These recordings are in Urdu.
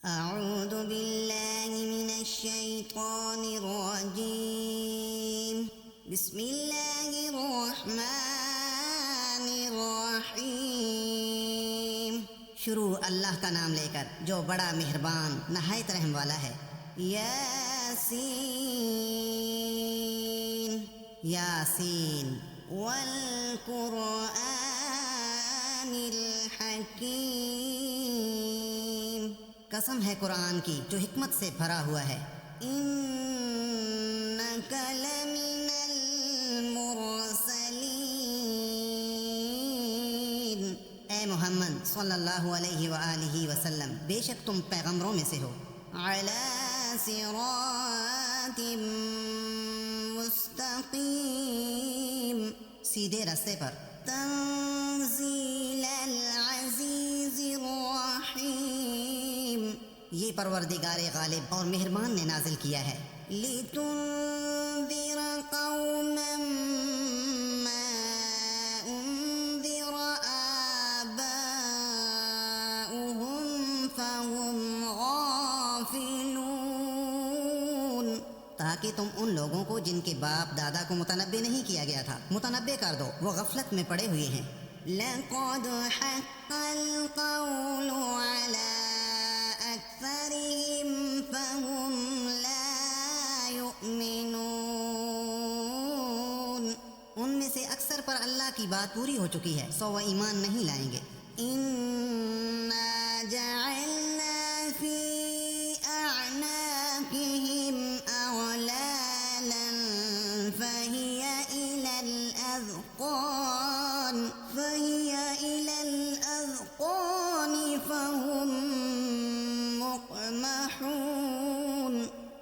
اعوذ باللہ من الشیطان الرجیم بسم اللہ الرحمن الرحیم۔ شروع اللہ کا نام لے کر جو بڑا مہربان نہایت رحم والا ہے۔ یاسین یاسین والقرآن الحکیم، قسم ہے قرآن کی جو حکمت سے بھرا ہوا ہے۔ انک لمن المرسلین، اے محمد صلی اللہ علیہ وآلہ وسلم بے شک تم پیغمبروں میں سے ہو۔ علی صراط مستقیم، سیدھے راستے پر۔ تنزیل العزیز الرحیم، یہ پروردگار غالب اور مہربان نے نازل کیا ہے۔ لِتُنذِرَ قَوْمًا مَّا أُنذِرَ آبَاؤُهُمْ فَهُمْ غَافِلُونَ، تاکہ تم ان لوگوں کو جن کے باپ دادا کو متنبع نہیں کیا گیا تھا متنبع کر دو، وہ غفلت میں پڑے ہوئے ہیں۔ لَقَدْ حَقَّ الْقَوْلُ عَلَىٰ أَكْثَرِهِمْ فَهُمْ لَا يُؤْمِنُونَ، ان میں سے اکثر پر اللہ کی بات پوری ہو چکی ہے سو وہ ایمان نہیں لائیں گے۔ إِنَّا جَعَلْنَا فِي أَعْنَاقِهِمْ أَغْلَالًا فَهِيَ إِلَى الْأَذْقَانِ فَهُمْ مُقْمَحُونَ،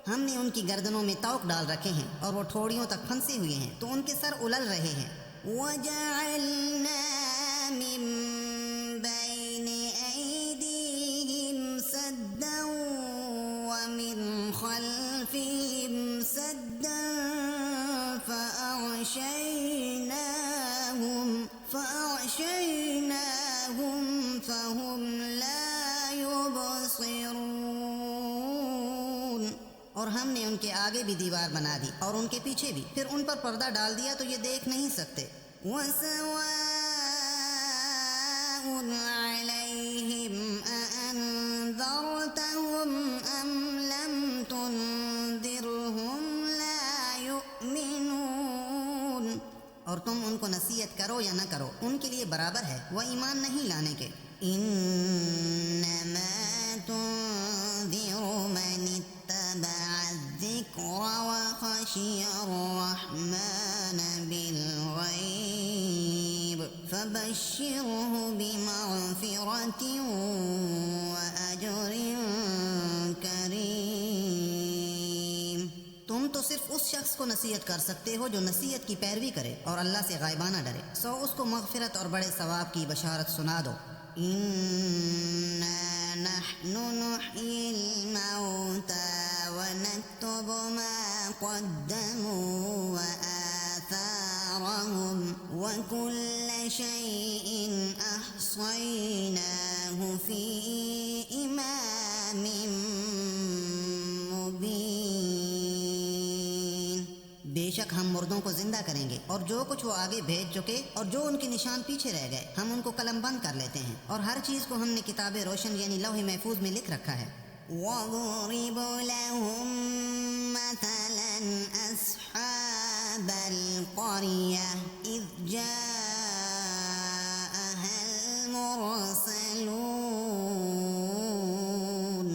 ہم نے ان کی گردنوں میں طوق ڈال رکھے ہیں اور وہ ٹھوڑیوں تک پھنسے ہوئے ہیں تو ان کے سر الل رہے ہیں۔ وَجَعَلْنَا مِن بَيْنِ أَيْدِيهِمْ سَدًّا وَمِنْ خَلْفِهِمْ سَدًّا فَأَغْشَيْنَاهُمْ فَهُمْ لَا يُبْصِرُونَ، اور ہم نے ان کے آگے بھی دیوار بنا دی اور ان کے پیچھے بھی، پھر ان پر پردہ ڈال دیا تو یہ دیکھ نہیں سکتے۔ وَسَوَاءٌ عَلَيْهِمْ أَأَنذَرْتَهُمْ أَمْ لَمْ تُنذِرْهُمْ لَا يُؤْمِنُونَ، اور تم ان کو نصیحت کرو یا نہ کرو ان کے لیے برابر ہے، وہ ایمان نہیں لانے کے۔ انما تنذر من اتبع الذکر وخشی الرحمن بالغیب فبشرہ بمغفرۃ واجر کریم، تم تو صرف اس شخص کو نصیحت کر سکتے ہو جو نصیحت کی پیروی کرے اور اللہ سے غائبانہ ڈرے، سو اس کو مغفرت اور بڑے ثواب کی بشارت سنا دو۔ اِنَّا نَحْنُ نُحْيِي الْمَوْتَى وَنَكْتُبُ مَا قَدَّمُوا وَآثَارَهُمْ وَكُلَّ شَيْءٍ أَحْصَيْنَاهُ فِي إِمَامٍ مُبِينٍ، بے شک ہم مردوں کو زندہ کریں گے اور جو کچھ وہ آگے بھیج چکے اور جو ان کے نشان پیچھے رہ گئے ہم ان کو قلم بند کر لیتے ہیں، اور ہر چیز کو ہم نے کتاب روشن یعنی لوح محفوظ میں لکھ رکھا ہے۔ وَاضْرِبْ لَهُم مَّثَلًا أَصْحَابَ الْقَرْيَةِ إِذْ جَاءَهَا الْمُرْسَلُونَ،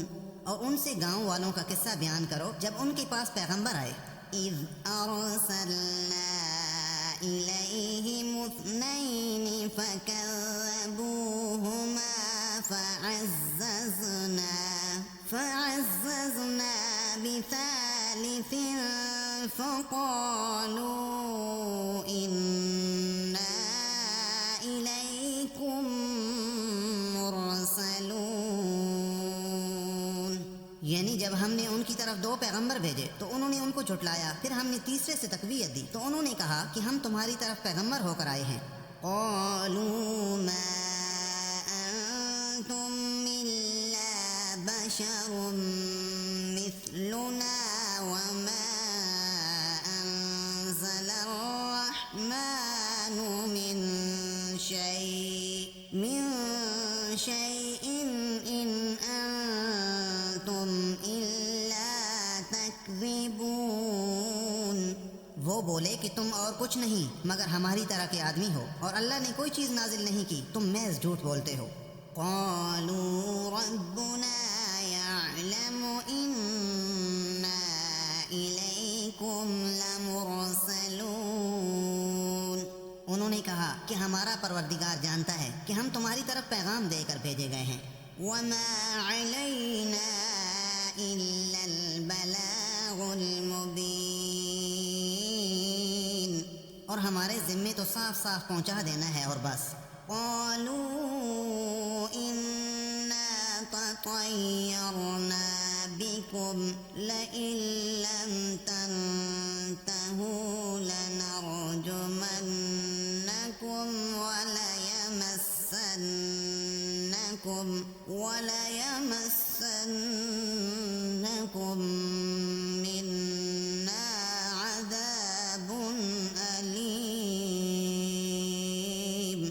اور ان سے گاؤں والوں کا قصہ بیان کرو جب ان کے پاس پیغمبر آئے۔ إِذْ أَرْسَلْنَا إِلَيْهِمُ اثْنَيْنِ فَكَذَّبُوهُمَا فَعَزَّزْنَا بِثَالِثٍ فَقَالُوا إِنَّا إِلَيْكُمْ مُرْسَلُونَ، یعنی جب ہم نے ان کی طرف دو پیغمبر بھیجے تو انہوں نے ان کو جھٹلایا، پھر ہم نے تیسرے سے تقویت دی تو انہوں نے کہا کہ ہم تمہاری طرف پیغمبر ہو کر آئے ہیں۔ قالوا ما أنتم إلا بشر بشر مثلنا وما أنزل الرحمن من شيء إن أنتم إلا تكذبون۔ وہ بولے کہ تم اور کچھ نہیں مگر ہماری طرح کے آدمی ہو، اور اللہ نے کوئی چیز نازل نہیں کی، تم محض جھوٹ بولتے ہو۔ قالوا ربنا يعلم إنا إليكم لمرسلون۔ انہوں نے کہا کہ ہمارا پروردگار جانتا ہے کہ ہم تمہاری طرف پیغام دے کر بھیجے گئے ہیں۔ وما علينا إلا البلاغ المبين، اور ہمارے ذمے تو صاف صاف پہنچا دینا ہے اور بس۔ قالوا إنا تطيرنا بكم لئن لم تنتهوا لنرجمنكم وليمسنكم منا عذاب أليم۔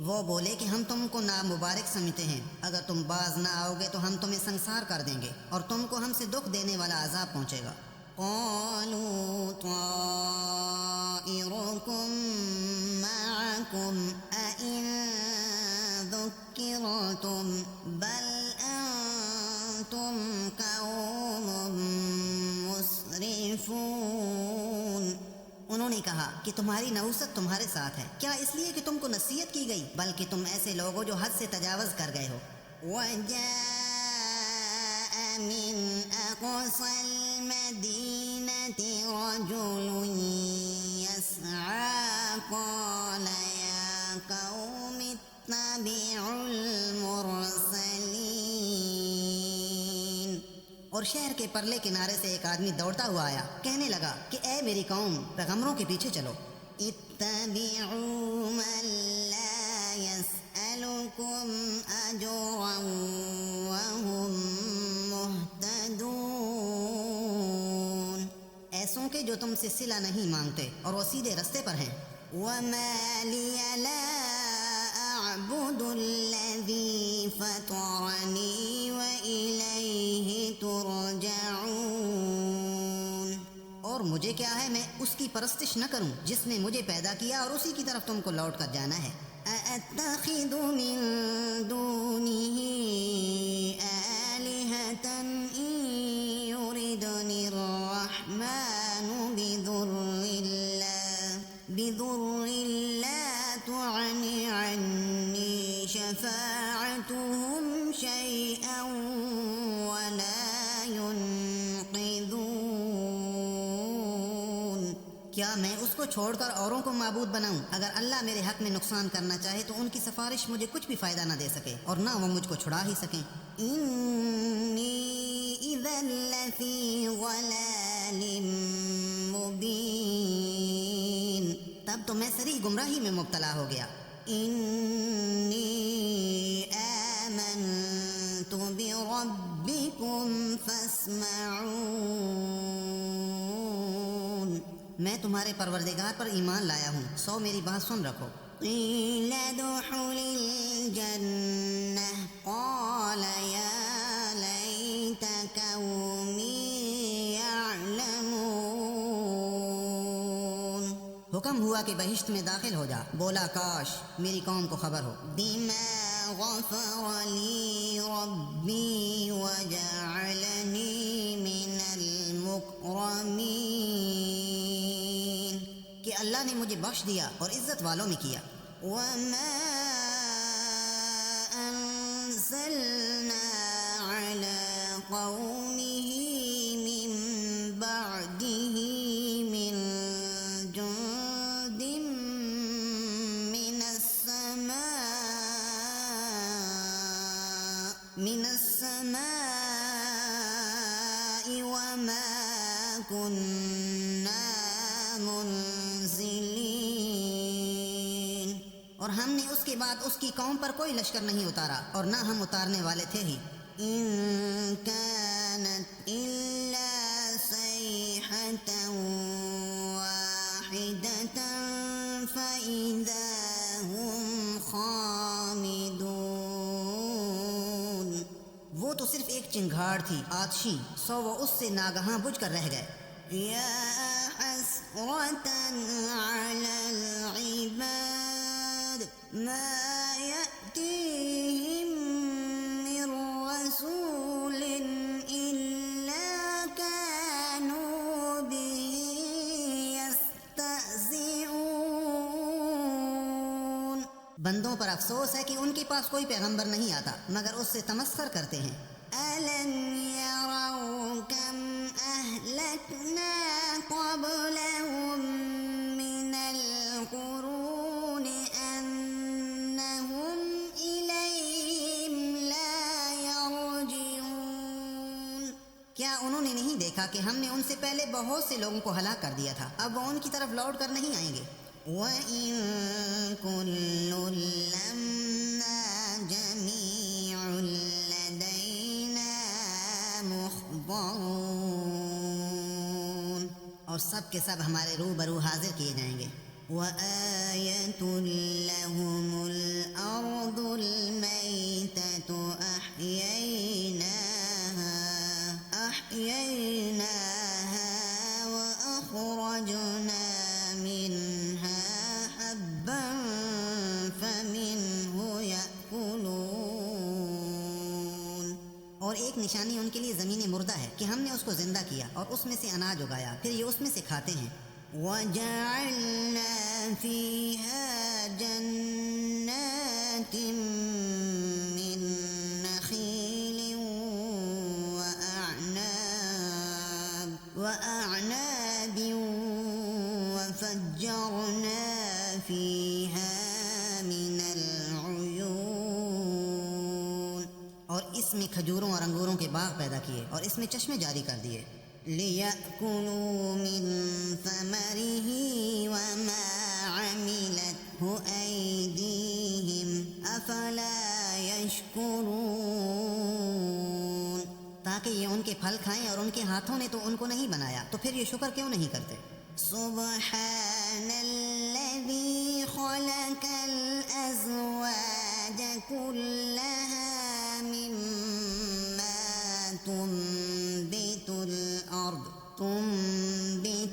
وہ بولے کہ ہم تم کو نامبارک سمجھتے ہیں، اگر تم باز نہ آؤ گے تو ہم تمہیں سنسار کر دیں گے اور تم کو ہم سے دکھ دینے والا عذاب پہنچے گا۔ قالوا طائركم معكم أئن ذكرتم بل أنتم قوم مسرفون۔ انہوں نے کہا کہ تمہاری نحوست تمہارے ساتھ ہے، کیا اس لیے کہ تم کو نصیحت کی گئی، بلکہ تم ایسے لوگ ہو جو حد سے تجاوز کر گئے ہو۔ وجاء من أقصى المدينة رجل يسعى قال يا قوم اتبعوا المرسلين۔ اور شہر کے پرلے کنارے سے ایک آدمی دوڑتا ہوا آیا، کہنے لگا کہ اے میری قوم، پیغمبروں کے پیچھے چلو۔ اتبعوا من لا يسألكم أجرا وهم مهتدون، ایسوں کے جو تم سے صلہ نہیں مانگتے اور وہ سیدھے رستے پر ہیں۔ وما لي لا أعبد الذي فطرني وإليه ترجعون، اور مجھے کیا ہے میں اس کی پرستش نہ کروں جس نے مجھے پیدا کیا اور اسی کی طرف تم کو لوٹ کر جانا ہے۔ أأتخذ من دونه آلهة إن يردني الرحمن بضر لا تغن عني شفاعتهم شيئا ولا ينقذون۔ کیا میں اس کو چھوڑ کر اوروں کو معبود بناؤں؟ اگر اللہ میرے حق میں نقصان کرنا چاہے تو ان کی سفارش مجھے کچھ بھی فائدہ نہ دے سکے اور نہ وہ مجھ کو چھڑا ہی سکیں۔ انی اذا لفی ضلال مبین، تب تو میں صریح گمراہی میں مبتلا ہو گیا۔ انی آمنت بربکم فاسمعون، میں تمہارے پروردگار پر ایمان لایا ہوں، سو میری بات سن رکھو۔ قیل ادخل الجنہ قال یا لیت قومی یعلمون، حکم ہوا کہ بہشت میں داخل ہو جا، بولا کاش میری قوم کو خبر ہو۔ بما غفر لی ربی وجعلنی من المکرمین، کہ اللہ نے مجھے بخش دیا اور عزت والوں میں کیا۔ وما انزلنا على قومه من بعده من جند من السماء وما كنا منزلين، اور ہم نے اس کے بعد اس کی قوم پر کوئی لشکر نہیں اتارا اور نہ ہم اتارنے والے تھے ہی۔ إن كانت إلا صيحة واحدة فإذا هم خامدون۔ وہ تو صرف ایک چنگھاڑ تھی آتشی، سو وہ اس سے ناگہاں بجھ کر رہ گئے۔ یا حسرة على العباد ما يأتيهم من رسول إلا كانوا به يستهزئون۔ بندوں پر افسوس ہے کہ ان کے پاس کوئی پیغمبر نہیں آتا مگر اس سے تمسخر کرتے ہیں۔ أَلَمْ يَرَوْا كَمْ أَهْلَكْنَا قَبْلَهُمْ مِنَ الْقُرُونِ أَنَّهُمْ إِلَيْهِمْ لَا يَرْجِعُونَ۔ کیا انہوں نے نہیں دیکھا کہ ہم نے ان سے پہلے بہت سے لوگوں کو ہلاک کر دیا تھا، اب وہ ان کی طرف لوٹ کر نہیں آئیں گے۔ وَإِن كُلٌّ لَّمَّا جَمِيعٌ لَّدَيْنَا مُحْضَرُونَ، اور سب کے سب ہمارے روبرو حاضر کیے جائیں گے۔ وَآيَةٌ لَّهُمُ الْأَرْضُ الْمَيْتَةُ أَحْيَيْنَاهَا وَأَخْرَجْنَا مِنْهَا حَبًّا فَمِنْهُ يَأْكُلُونَ۔ اور ایک نشانی ان کے لیے زمین مردہ ہے کہ ہم نے اس کو زندہ کیا اور اس میں سے اناج اگایا، پھر یہ اس میں سے کھاتے ہیں۔ وَجَعَلْنَا فِيهَا جَنَّاتٍ مِّن نَّخِيلٍ وَأَعْنَابٍ وَفَجَّرْنَا فِيهَا مِنَ الْعُيُونِ، اور اس میں کھجوروں اور انگوروں کے باغ پیدا کیے اور اس میں چشمے جاری کر دیے۔ لِيَأْكُلُوا مِن ثَمَرِهِ وَمَا عَمِلَتْهُ أَيْدِيهِمْ أَفَلَا يَشْكُرُونَ، تاکہ یہ ان کے پھل کھائیں، اور ان کے ہاتھوں نے تو ان کو نہیں بنایا، تو پھر یہ شکر کیوں نہیں کرتے؟ سبحان الذي خلق الأزواج كلها مما تنبت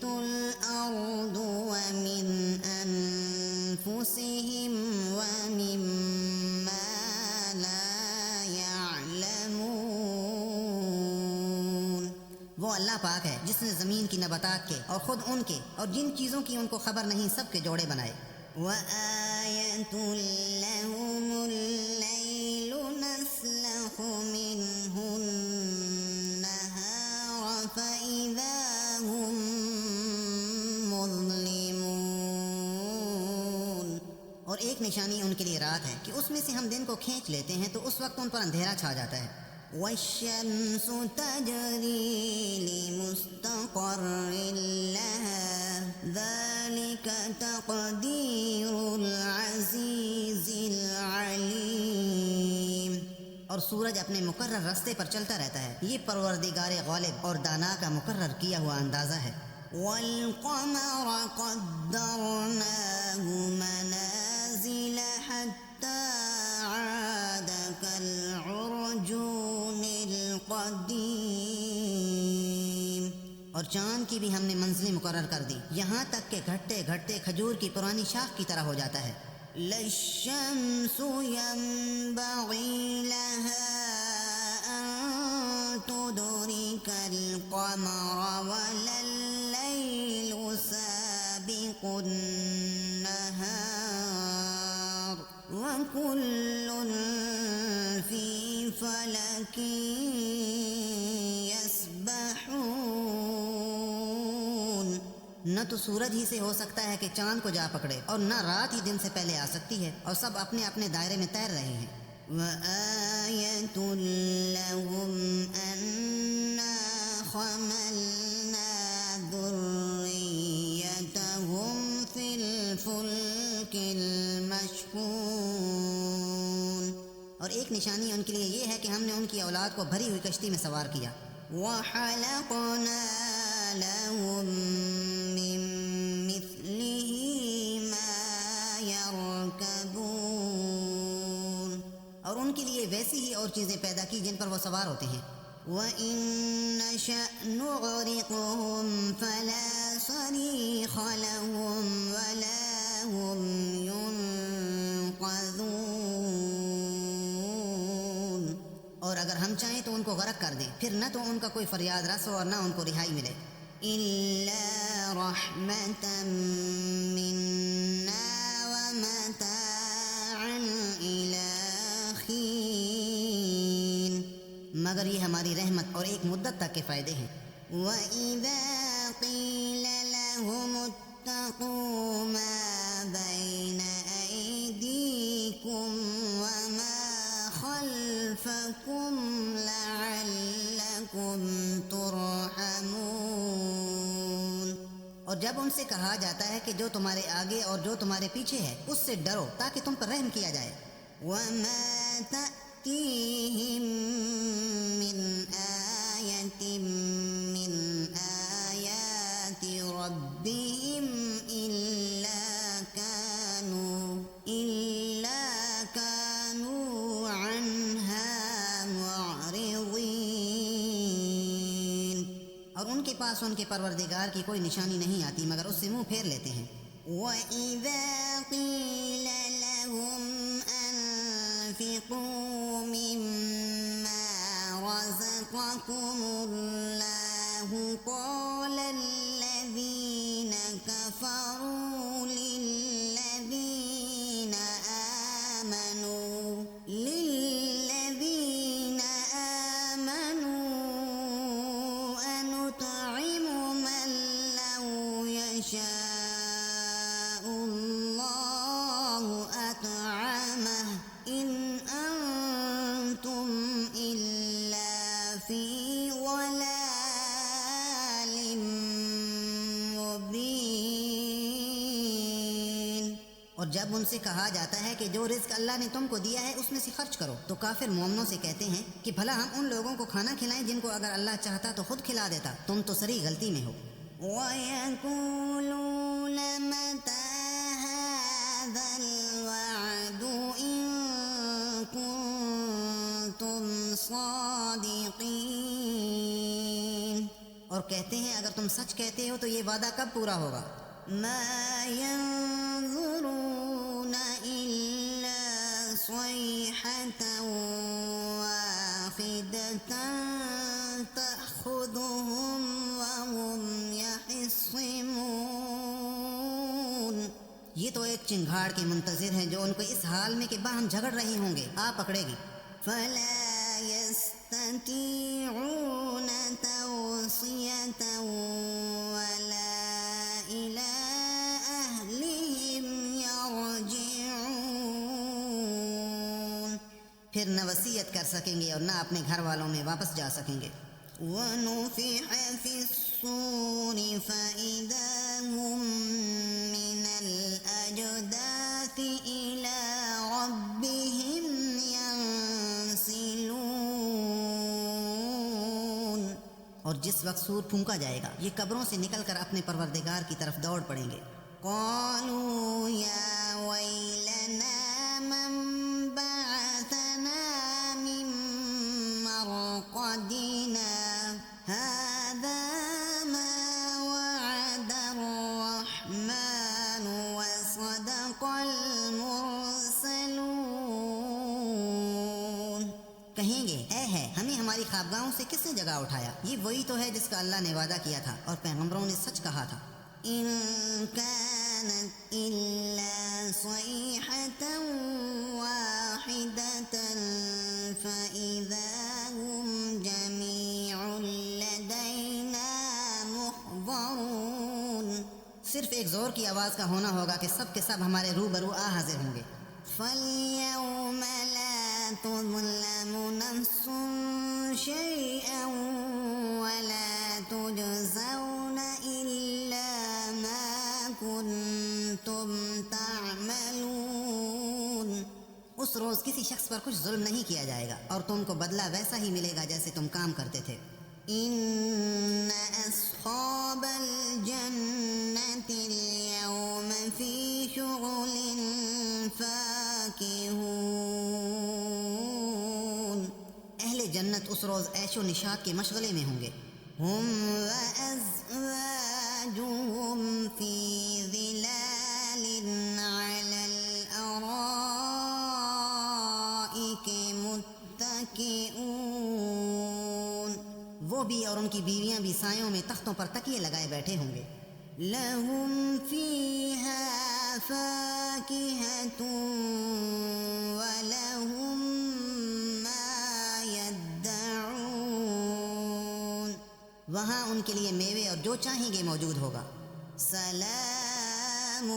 الأرض ومن أنفسهم ومما لا يعلمون۔ وہ اللہ پاک ہے جس نے زمین کی نباتات کے اور خود ان کے اور جن چیزوں کی ان کو خبر نہیں سب کے جوڑے بنائے۔ وَآيَةٌ لَّهُمُ اللَّيْلُ نَسْلَخُ مِنْهُ النَّهَارَ فَإِذَا هُم مُظْلِمُونَ، اور ایک نشانی ان کے لیے رات ہے کہ اس میں سے ہم دن کو کھینچ لیتے ہیں تو اس وقت ان پر اندھیرا چھا جاتا ہے۔ وَالشَّمْسُ تَجْرِي لِمُسْتَقَرٍّ لَهَا ذَلِكَ تَقْدِيرُ الْعَزِيزِ الْعَلِيمِ، اور سورج اپنے مقرر راستے پر چلتا رہتا ہے، یہ پروردگار غالب اور دانا کا مقرر کیا ہوا اندازہ ہے۔ وَالْقَمَرَ قَدَّرْنَاهُ مَنَازِلَ حَتَّى عَادَ كَالْعُرْجُونِ الْقَدِيمِ، اور چاند کی بھی ہم نے منزلیں مقرر کر دی، یہاں تک کہ گھٹتے گھٹتے کھجور کی پرانی شاخ کی طرح ہو جاتا ہے۔ لَا الشَّمْسُ يَنبَغِي لَهَا أَن تُدْرِكَ الْقَمَرَ وَلَا اللَّيْلُ سَابِقُ النَّهَارِ وَكُلٌّ فِي فَلَكٍ يَسْبَحُونَ۔ نہ تو سورج ہی سے ہو سکتا ہے کہ چاند کو جا پکڑے، اور نہ رات ہی دن سے پہلے آ سکتی ہے، اور سب اپنے اپنے دائرے میں تیر رہے ہیں۔ وَآيَةٌ لَّهُمْ أَنَّا حَمَلْنَا ذُرِّيَّتَهُمْ فِي الْفُلْكِ الْمَشْحُونِ، اور ایک نشانی ان کے لیے یہ ہے کہ ہم نے ان کی اولاد کو بھری ہوئی کشتی میں سوار کیا. وَحَلَقْنَا لَهُم مِّن مِّثْلِهِ مَا يَرْكَبُونَ، اور ان کے لیے ویسی ہی اور چیزیں پیدا کی جن پر وہ سوار ہوتے ہیں. وَإِن نَّشَأْ نُغْرِقْهُمْ فَلَا صَرِيخَ لَهُمْ وَلَا هُمْ يُنقَذُونَ، اور اگر ہم چاہیں تو ان کو غرق کر دیں، پھر نہ تو ان کا کوئی فریاد رس ہو اور نہ ان کو رہائی ملے. إِلَّا رَحْمَةً مِّنَّا وَمَتَاعًا إِلَىٰ حِينٍ، مگر یہ ہماری رحمت اور ایک مدت تک کے فائدے ہیں. وَإِذَا قِيلَ لَهُمُ اتَّقُوا مَا بَيْنَ أَيْدِيكُمْ وَمَا خَلْفَكُمْ لَعَلَّكُمْ تُرْحَمُونَ، اور جب ان سے کہا جاتا ہے کہ جو تمہارے آگے اور جو تمہارے پیچھے ہے اس سے ڈرو تاکہ تم پر رحم کیا جائے. وَمَا تَأْتِيهِم مِّنْ آيَةٍ مِّنْ آيَاتِ رَبِّهِمْ إِلَّا كَانُوا عَنْهَا مُعْرِضِينَ، اور ان کے پاس ان کے پروردگار کی کوئی نشانی نہیں آتی مگر اس سے منہ پھیر لیتے ہیں. وَإِذَا قِيلَ لَهُمْ أَنفِقُوا مِمَّا رَزَقَكُمُ اللَّهُ قَالَ الَّذِينَ كَفَرُوا لِلَّذِينَ آمَنُوا أَنُطْعِمُ مَن لَّوْ يَشَاءُ اللَّهُ أَطْعَمَهُ إِنْ أَنتُمْ إِلَّا فِي ضَلَالٍ مُّبِينٍ، اور جب ان سے کہا جاتا ہے کہ جو رزق اللہ نے تم کو دیا ہے اس میں سے خرچ کرو تو کافر مومنوں سے کہتے ہیں کہ بھلا ہم ان لوگوں کو کھانا کھلائیں جن کو اگر اللہ چاہتا تو خود کھلا دیتا، تم تو سری غلطی میں ہو. وَيَقُولُونَ مَتَىٰ هَٰذَا الْوَعْدُ إِن كُنتُمْ صَادِقِينَ، اور کہتے ہیں اگر تم سچ کہتے ہو تو یہ وعدہ کب پورا ہوگا. مَا يَنظُرُونَ إِلَّا صَيْحَةً وَاحِدَةً تَأْخُذُهُمْ وَهُمْ يَخِصِّمُونَ، یہ تو ایک چنگھاڑ کے منتظر ہیں جو ان کو اس حال میں کہ باہم جھگڑ رہے ہوں گے آ پکڑے گی. فَلَا يَسْتَطِيعُونَ تَوْصِيَةً وَلَا إِلَىٰ أَهْلِهِمْ يَرْجِعُونَ، پھر نہ وصیت کر سکیں گے اور نہ اپنے گھر والوں میں واپس جا سکیں گے. وَنُفِخَ فِي الصُّورِ فَإِذَا هُم مِّنَ الْأَجْدَاثِ إِلَىٰ رَبِّهِمْ يَنسِلُونَ، اور جس وقت سور پھونکا جائے گا یہ قبروں سے نکل کر اپنے پروردگار کی طرف دوڑ پڑیں گے. قَالُوا يَا وَيْلَنَا مَن بَعَثَنَا مِن مَّرْقَدِنَا هَٰذَا مَا وَعَدَ الرَّحْمَٰنُ وَصَدَقَ الْمُرْسَلُونَ، کہیں گے اے ہے ہمیں ہماری خوابگاہوں سے کس نے جگہ اٹھایا، یہ وہی تو ہے جس کا اللہ نے وعدہ کیا تھا اور پیغمبروں نے سچ کہا تھا. إِن كَانَتْ إِلَّا صَيْحَةً وَاحِدَةً فَإِذَا هُمْ جَمِيعٌ لَّدَيْنَا مُحْضَرُونَ، صرف ایک زور کی آواز کا ہونا ہوگا کہ سب کے سب ہمارے روبرو آ حاضر ہوں گے. فَالْيَوْمَ لَا تُظْلَمُ نَفْسٌ شَيْئًا وَلَا تُجْزَوْنَ إِلَّا مَا كُنتُمْ تَعْمَلُونَ، اس اس روز کسی شخص پر کچھ ظلم نہیں کیا جائے گا اور تم کو بدلہ ویسا ہی ملے گا جیسے تم کام کرتے تھے۔ ان اصحاب الجنة اليوم في شغل فاكهون، اہل جنت اس روز عیش و نشاط کے مشغلے میں ہوں گے۔ ہم وازواجهم في ظلال على الارائك متكئون، وہ بھی اور ان کی بیویاں بھی سایوں میں تختوں پر تکیے لگائے بیٹھے ہوں گے۔ لہم فیہا فاکہۃ ولہم ما یدعون، وہاں ان کے لیے میوے اور جو چاہیں گے موجود ہوگا۔ سلام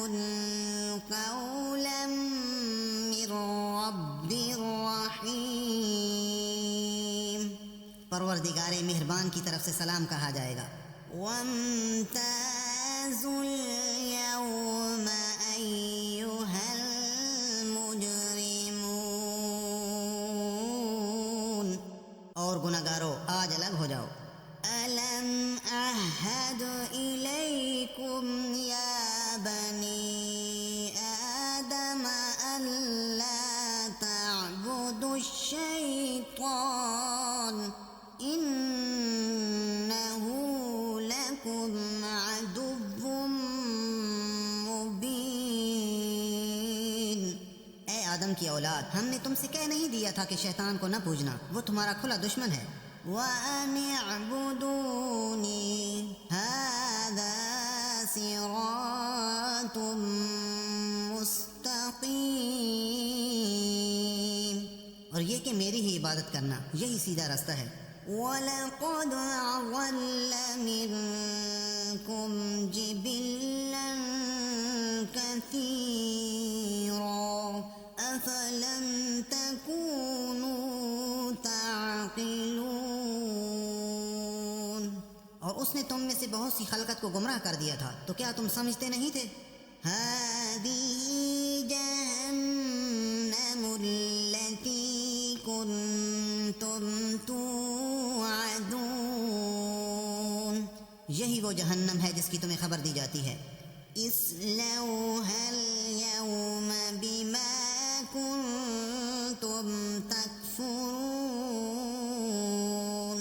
قولا من رب رحیم، پروردگار مہربان کی طرف سے سلام کہا جائے گا۔ وامتازوا اليوم أيها المجرمون، اور گناہگارو آج الگ ہو جاؤ۔ ألم أعهد إليكم يا بني آدم ألا تعبدوا الشيطان إنه لكم عدو مبين، اے آدم کی اولاد، ہم نے تم سے کہہ نہیں دیا تھا کہ شیطان کو نہ پوجنا، وہ تمہارا کھلا دشمن ہے۔ وَأَنِ اعْبُدُونِي هَذَا صِرَاطٌ مُسْتَقِيمٌ، اور یہ کہ میری ہی عبادت کرنا یہی سیدھا راستہ ہے۔ وَلَقَدْ أَضَلَّ مِنكُمْ جِبِلًّا كَثِيرًا أَفَلَمْ تَكُونُوا تَعْقِلُونَ، اور اس نے تم میں سے بہت سی خلقت کو گمراہ کر دیا تھا، تو کیا تم سمجھتے نہیں تھے؟ هَذِهِ جَهَنَّمُ الَّتِي كُنتُمْ توعدون، یہی وہ جہنم ہے جس کی تمہیں خبر دی جاتی ہے۔ اصلوها اليوم بما كنتم تكفرون،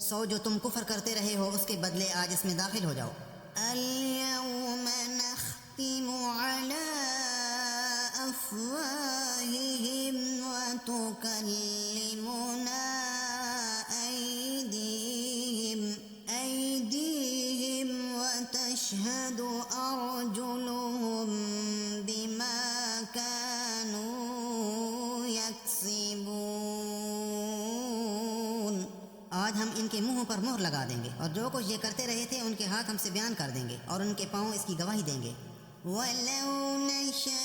سو جو تم کفر کرتے رہے ہو اس کے بدلے آج اس میں داخل ہو جاؤ۔ اليوم نختم على أفواههم وتكلمنا أيديهم وتشهد أرجلهم بما كانوا يكسبون، آج ہم ان کے منہوں پر مہر لگا دیں گے اور جو کچھ یہ کرتے رہے تھے ان کے ہاتھ ہم سے بیان کر دیں گے اور ان کے پاؤں اس کی گواہی دیں گے۔ وَلَوْ نَشَاءُ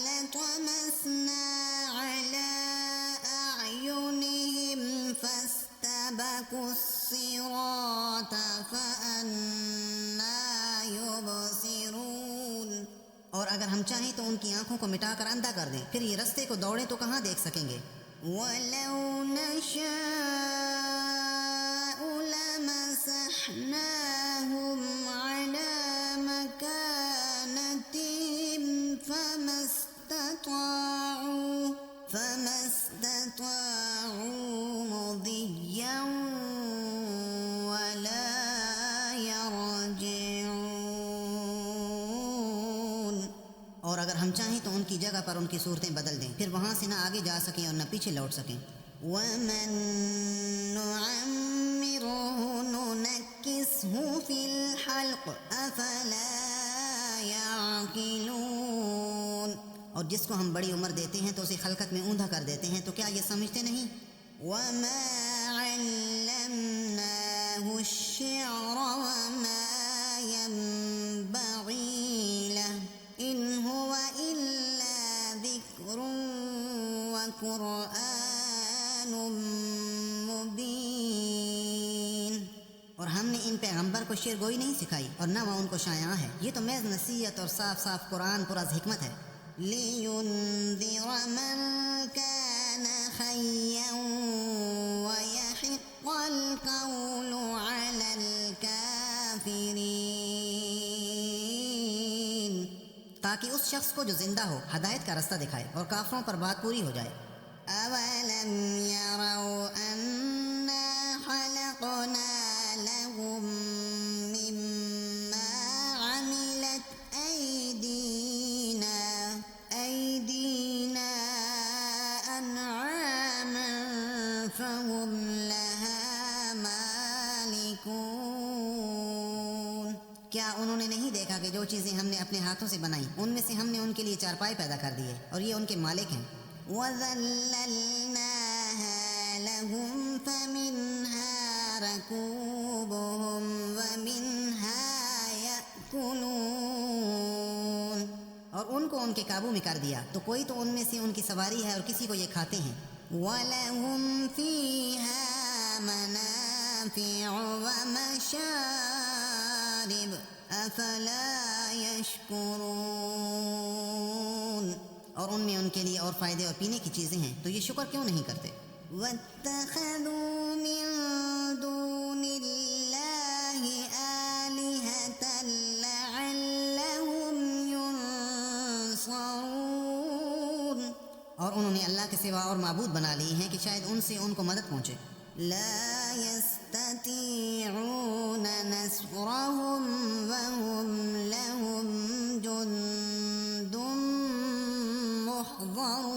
لَطَمَسْنَا عَلَىٰ أَعْيُنِهِمْ فَاسْتَبَقُوا الصِّرَاطَ فَأَنَّىٰ يُبْصِرُونَ، اور اگر ہم چاہیں تو ان کی آنکھوں کو مٹا کر اندھا کر دیں، پھر یہ رستے کو دوڑیں تو کہاں دیکھ سکیں گے۔ وَلَوْ نَشَاءُ لَمَسَحْنَاهُمْ عَلَىٰ مَكَانَتِهِمْ فَمَا اسْتَطَاعُوا مُضِيًّا وَلَا يَرْجِعُونَ، اور اگر ہم چاہیں تو ان کی جگہ پر ان کی صورتیں بدل دیں، پھر وہاں سے نہ آگے جا سکیں اور نہ پیچھے لوٹ سکیں۔ وَمَن نُعَمِّرْهُ نُنَكِّسْهُ فِي الْخَلْقِ أَفَلَا يَعْقِلُونَ، اور جس کو ہم بڑی عمر دیتے ہیں تو اسے خلقت میں اوندھا کر دیتے ہیں، تو کیا یہ سمجھتے نہیں؟ وَمَا عَلَّمْنَاهُ الشِّعْرَ وَمَا يَنبَغِي لَهُ إِنْ هُوَ إِلَّا ذِكْرٌ وَقُرْآنٌ مُبِينٌ، اور ہم نے ان پیغمبر کو شعر گوئی نہیں سکھائی اور نہ وہ ان کو شایعہ ہے، یہ تو محض نصیحت اور صاف صاف قرآن پر از حکمت ہے۔ لِيُنذِرَ مَن كَانَ حَيًّا وَيَحِقَّ الْقَوْلُ عَلَى الْكَافِرِينَ، تاکہ اس شخص کو جو زندہ ہو ہدایت کا رستہ دکھائے اور کافروں پر بات پوری ہو جائے۔ أَوَلَمْ يَرَوْا أَنَّا خَلَقْنَا لَهُم مِّمَّا عَمِلَتْ أَيْدِينَا أَنْعَامًا فَهُمْ لَهَا مَالِكُونَ، کیا انہوں نے نہیں دیکھا کہ جو چیزیں ہم نے اپنے ہاتھوں سے بنائیں ان میں سے ہم نے ان کے لیے چارپائی پیدا کر دیے اور یہ ان کے مالک ہیں۔ وَذَلَّلْنَاهَا لَهُمْ فَمِنْهَا رَكُوبُهُمْ وَمِنْهَا يَأْكُلُونَ، اور ان کو ان کے قابو میں کر دیا تو کوئی تو ان میں سے ان کی سواری ہے اور کسی کو یہ کھاتے ہیں۔ وَلَهُمْ فِيهَا مَنَافِعُ وَمَشَارِبُ أَفَلَا يَشْكُرُونَ، اور ان میں ان کے لیے اور فائدے اور پینے کی چیزیں ہیں تو یہ شکر کیوں نہیں کرتے؟ وَاتَّخَذُوا مِن دُونِ اللَّهِ آلِهَةً لَعَلَّهُمْ يُنصَرُونَ، اور انہوں نے اللہ کے سوا اور معبود بنا لیے ہیں کہ شاید ان سے ان کو مدد پہنچے۔ لا يستطيعون نصرهم وهم لهم جند محضرون،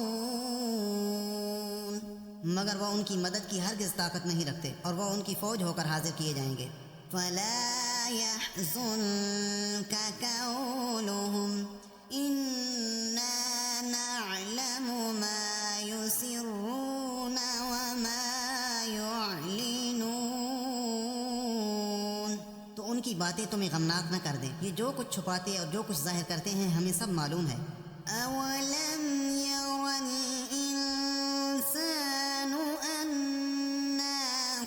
مگر وہ ان کی مدد کی ہرگز طاقت نہیں رکھتے اور وہ ان کی فوج ہو کر حاضر کیے جائیں گے۔ فلا يحزنك قولهم إنا نعلم ما يسرون وما يعلنون، تو ان کی باتیں تمہیں غمناک نہ کر دیں، یہ جو کچھ چھپاتے اور جو کچھ ظاہر کرتے ہیں ہمیں سب معلوم ہے۔ أَوَلَمْ يَرَ الْإِنسَانُ أَنَّا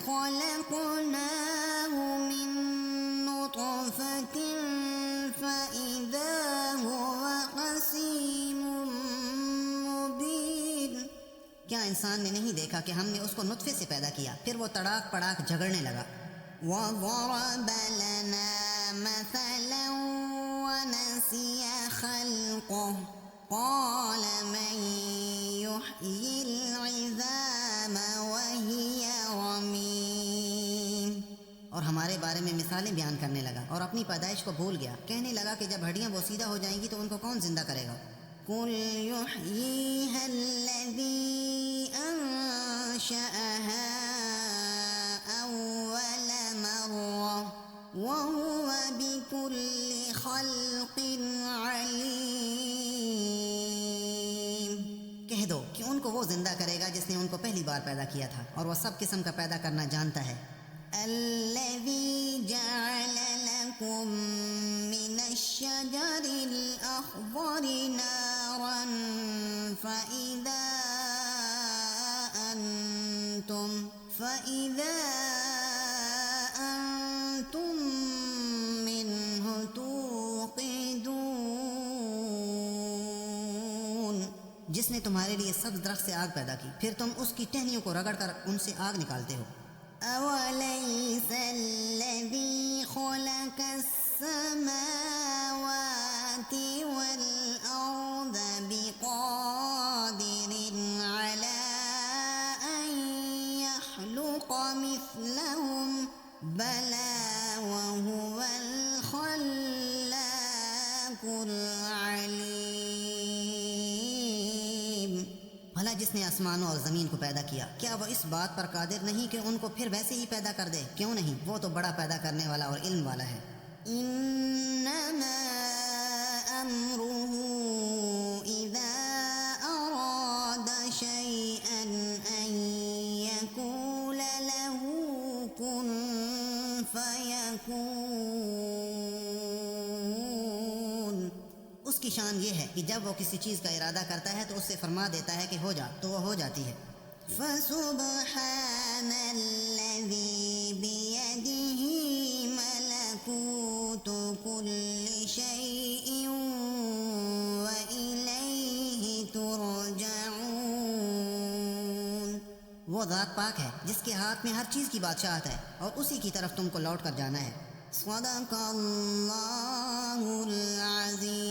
خَلَقْنَاهُ مِن نُّطْفَةٍ فَإِذَا هُوَ خَصِيمٌ مُّبِينٌ، کیا انسان نے نہیں دیکھا کہ ہم نے اس کو نطفے سے پیدا کیا پھر وہ تڑاک پڑاک جھگڑنے لگا۔ وَضَرَبَ لَنَا مَثَلًا وَنَسِيَ خَلْقَهُ قَالَ مَن يُحْيِي الْعِظَامَ وَهِيَ رَمِيمٌ، اور ہمارے بارے میں مثالیں بیان کرنے لگا اور اپنی پیدائش کو بھول گیا، کہنے لگا کہ جب ہڈیاں بوسیدہ ہو جائیں گی تو ان کو کون زندہ کرے گا؟ قُلْ يُحْيِيهَا الَّذِي أَنشَأَهَا أَوَّلَ مَرَّةٍ وَهُوَ بِكُلِّ خَلْقٍ عَلِيمٌ، کہہ دو کہ ان کو وہ زندہ کرے گا جس نے ان کو پہلی بار پیدا کیا تھا اور وہ سب قسم کا پیدا کرنا جانتا ہے۔ الَّذِي جَعَلَ لَكُم مِّنَ الشَّجَرِ الْأَخْضَرِ نَارًا فَإِذَا أَنتُم مِّنْهُ تُوقِدُونَ، جس نے تمہارے لیے سبز درخت سے آگ پیدا کی پھر تم اس کی ٹہنیوں کو رگڑ کر ان سے آگ نکالتے ہو۔ أَوَلَيْسَ الَّذِي خَلَقَ السَّمَاوَاتِ وَالْأَرْضَ بِقَادِرٍ عَلَىٰ أَن يَخْلُقَ مِثْلَهُم بَلَىٰ وَهُوَ الْخَلَّاقُ الْعَلِيمُ، بھلا جس نے آسمانوں اور زمین کو پیدا کیا کیا وہ اس بات پر قادر نہیں کہ ان کو پھر ویسے ہی پیدا کر دے؟ کیوں نہیں، وہ تو بڑا پیدا کرنے والا اور علم والا ہے۔ إِنَّمَا أَمْرُهُ إِذَا أَرَادَ شَيْئًا أَن يَقُولَ لَهُ كُن فَيَكُونُ، اس کی شان یہ ہے کہ جب وہ کسی چیز کا ارادہ کرتا ہے تو اس سے فرما دیتا ہے کہ ہو جا تو وہ ہو جاتی ہے۔ فَسُبْحَانَ الَّذِي بِيَدِهِ مَلَكُوتُ كُلِّ شَيْءٍ وَإِلَيْهِ وہ ذات پاک ہے جس کے ہاتھ میں ہر چیز کی بادشاہت ہے اور اسی کی طرف تم کو لوٹ کر جانا ہے۔ صدق اللہ العظیم۔